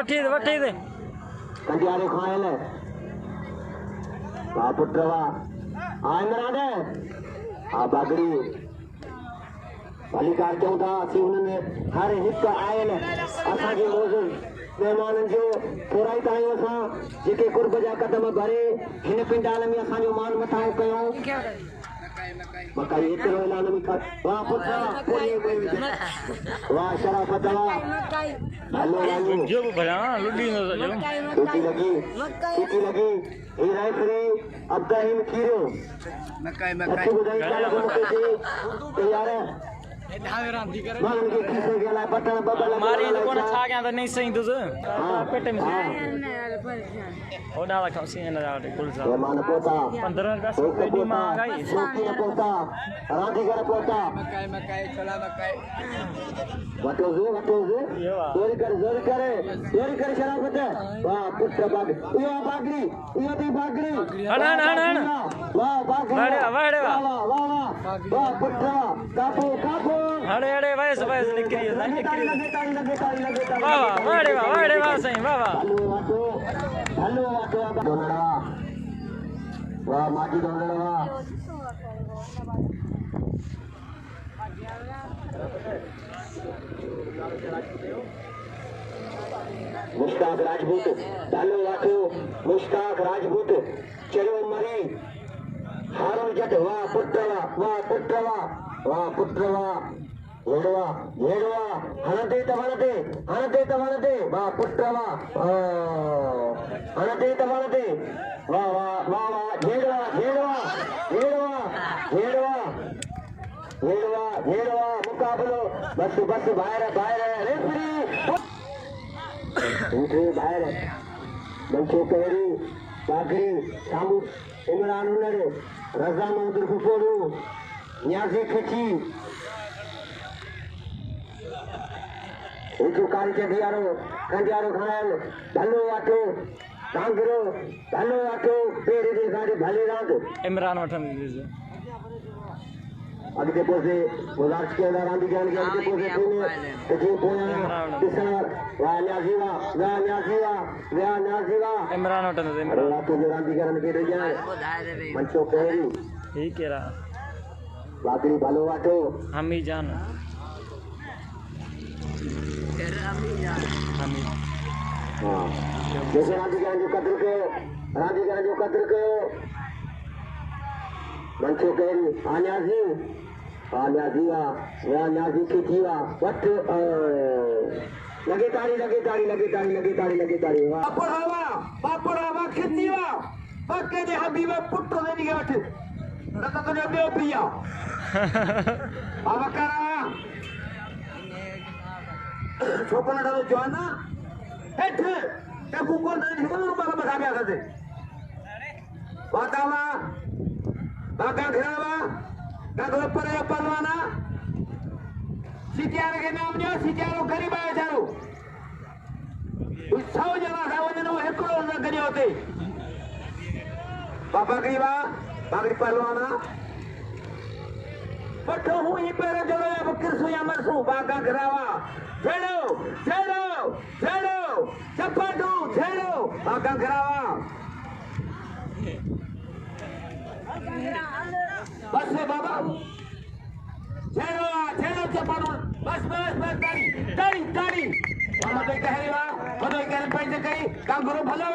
वठी दे कंडियारे खायल आ पुत्रवा आ इमरान आ बागड़ी भलीकार चऊं था असीं हुननि हर हिकु आयल असांजे मौजूद महिमाननि जो थोराई ताईं असां जेके कुर्ब जा कदम भरे हिन पिंडाल में असांजो मान मथां कयूं मकाई एतिरो ऐलान में वाह पुत्र वाह शराफत हलो लालू जो भला लुडी न टूटी लगी ही राय फ्री अब्दाहिम कीरो मकाई बुधाई काल मुके जी तैयार है मारन के खीसे गेला बटन बबल मारी कोन छा गया तो नहीं सही तुझ पेट में ओडा ला खसी न जाटे कुल सा मान पोता 15 का पेटी महंगाई सोती न पोता राधीगर पोता मकाई चला मकाई वटो जो चोरी करे शराफत वाह पुत्र बाग यो बागरी यो दी बागरी हण वाह बागरी वाह पुत्र कापो हड़े वैस निकली वाह वाह सही वाह हलो वाटो दोनड़ा वाह माटी दोनड़ा मुश्ताक राजपूत हलो वाटो मुश्ताक राजपूत चलो मरी हारो जट वाह पुत्रवा येड़वा हणते वाह पुत्रवा हणते वाह येड़वा मुकाबलो बस बाहर रेफरी बाहर मंचो कहरी बागरी सामू इमरान उनर रजा महमूद फुफोड़ू न्याजी खिची एक कारी कंडियारो खायल भलो वाटो कांगरो भलो वाटो पेरे दे गाड़ी भली रात इमरान वठन दीजिए अॻिते पोसे गुज़ारिश कयूं था रांदीगर खे अॻिते पोसे कोन्हे त जीअं पोयां ॾिसण वाह न्याज़ी इमरान वठन रात जो रांदीगरनि खे ॾिजाए मंचो पहिरी ठीक है बागरी भलो वाटो हमी जान हाँ जैसे रांदीगरनि जो क़द्र कयो मंचो पहिरी न्याज़ी खिची वठ लगे ताड़ी पापड़ावा खिची पक्के दे हबीब पुट दे निगे वठ न त तुने बियो पिया अब करा छोकन डरो जवाना हेठ ते कुकर दे निकल बाबा बसा बिया करते वातावा बागा घरावा गागो पर पलवाना सिटियार के नाम जो सिटियारो गरीब आयो जारो सौ जना सावजनो एकड़ो न करियो होते बाबा गरीबा बागरी पहलवाना पठो हूं ही पेरे जलो या बकर सु या मरसु बागा घरावा छेड़ो चपटू छेड़ो बागा घरावा बस बाबा छेड़ो चपटू बस ताड़ी मदोई कहरी पैसे कई काम करो भलो